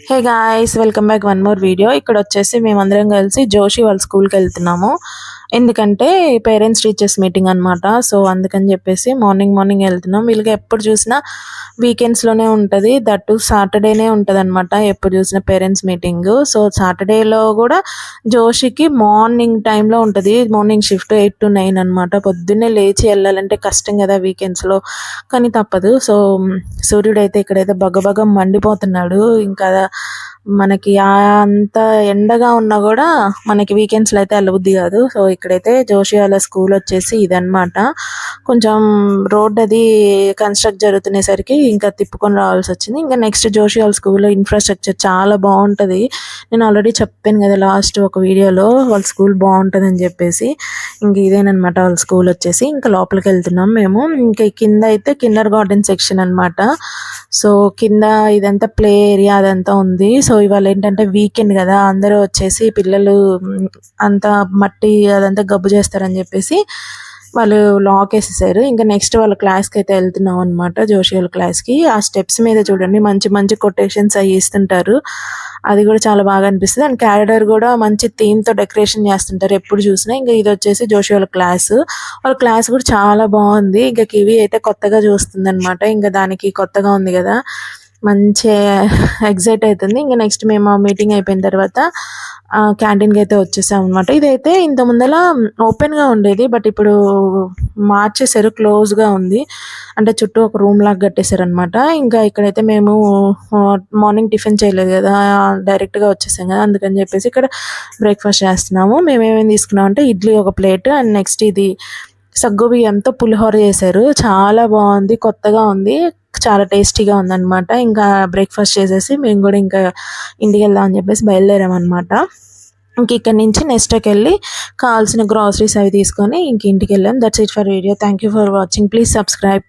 Hey guys, welcome back one more video. ఇక్కడ వచ్చేసి మేమందరం కలిసి జోషి వాళ్ళ స్కూల్కి వెళ్తున్నాము. ఎందుకంటే పేరెంట్స్ టీచర్స్ మీటింగ్ అనమాట. సో అందుకని చెప్పేసి మార్నింగ్ మార్నింగ్ వెళ్తున్నాం. వీళ్ళకి ఎప్పుడు చూసినా వీకెండ్స్లోనే ఉంటుంది, దట్టు సాటర్డేనే ఉంటుంది అనమాట. ఎప్పుడు చూసినా పేరెంట్స్ మీటింగ్. సో సాటర్డేలో కూడా జోషికి మార్నింగ్ టైంలో ఉంటుంది, మార్నింగ్ షిఫ్ట్ 8 to 9 అనమాట. పొద్దున్నే లేచి వెళ్ళాలంటే కష్టం కదా వీకెండ్స్లో, కానీ తప్పదు. సో సూర్యుడైతే ఇక్కడైతే బగబగ మండిపోతున్నాడు. ఇంకా మనకి అంత ఎండగా ఉన్నా కూడా మనకి వీకెండ్స్లో అయితే వెళ్ళబుద్ధి కాదు. సో ఇక్కడైతే జోషి వాళ్ళ స్కూల్ వచ్చేసి ఇదనమాట. కొంచెం రోడ్ అది కన్స్ట్రక్ట్ జరుగుతునేసరికి ఇంకా తిప్పుకొని రావాల్సి వచ్చింది. ఇంకా నెక్స్ట్ జోషి వాళ్ళ స్కూల్లో ఇన్ఫ్రాస్ట్రక్చర్ చాలా బాగుంటుంది. నేను ఆల్రెడీ చెప్పాను కదా లాస్ట్ ఒక వీడియోలో, వాళ్ళ స్కూల్ బాగుంటుంది అని చెప్పేసి. ఇంక ఇదేనమాట వాళ్ళ స్కూల్ వచ్చేసి. ఇంకా లోపలికి వెళ్తున్నాం మేము. ఇంకా కింద అయితే కిండర్ గార్డెన్ సెక్షన్ అనమాట. సో కింద ఇదంతా ప్లే ఏరియా అదంతా ఉంది. సో ఇవాళ ఏంటంటే వీకెండ్ కదా, అందరూ వచ్చేసి పిల్లలు అంతా మట్టి అదంతా గబ్బు చేస్తారని చెప్పేసి వాళ్ళు లాక్ వేసేసారు. ఇంకా నెక్స్ట్ వాళ్ళ క్లాస్కి అయితే వెళ్తున్నాం అనమాట, జోషి వాళ్ళ క్లాస్కి. ఆ స్టెప్స్ మీద చూడండి మంచి మంచి కొటేషన్స్ అవి ఇస్తుంటారు, అది కూడా చాలా బాగా అనిపిస్తుంది. అండ్ క్యారిడర్ కూడా మంచి థీమ్తో డెకరేషన్ చేస్తుంటారు ఎప్పుడు చూసినా. ఇంకా ఇది వచ్చేసి జోషి వాళ్ళ క్లాస్ కూడా చాలా బాగుంది. ఇంకా కివి అయితే కొత్తగా చూస్తుంది అనమాట, ఇంకా దానికి కొత్తగా ఉంది కదా, మంచి ఎగ్జైట్ అవుతుంది. ఇంకా నెక్స్ట్ మేము మీటింగ్ అయిపోయిన తర్వాత క్యాంటీన్కి అయితే వచ్చేసాం అనమాట. ఇదైతే ఇంత ముందల ఓపెన్గా ఉండేది, బట్ ఇప్పుడు మార్చేసారు, క్లోజ్గా ఉంది. అంటే చుట్టూ ఒక రూమ్ లాగా కట్టేశారు అనమాట. ఇంకా ఇక్కడైతే మేము మార్నింగ్ టిఫిన్ చేయలేదు కదా, డైరెక్ట్గా వచ్చేసాం కదా, అందుకని చెప్పేసి ఇక్కడ బ్రేక్ఫాస్ట్ చేస్తున్నాము. మేము ఏమేమి తీసుకున్నాం అంటే ఇడ్లీ ఒక ప్లేట్, అండ్ నెక్స్ట్ ఇది సగ్గుబియ్యంతో పులిహోర చేశారు, చాలా బాగుంది, కొత్తగా ఉంది, చాలా టేస్టీగా ఉందన్నమాట. ఇంకా బ్రేక్ఫాస్ట్ చేసేసి మేము కూడా ఇంకా ఇంటికి వెళ్దాం అని చెప్పేసి బయలుదేరామన్నమాట. ఇంక ఇక్కడ నుంచి నెక్స్ట్కి వెళ్ళి కావాల్సిన గ్రాసరీస్ అవి తీసుకొని ఇంక ఇంటికి వెళ్ళాం. That's it for video. Thank you for watching. Please subscribe.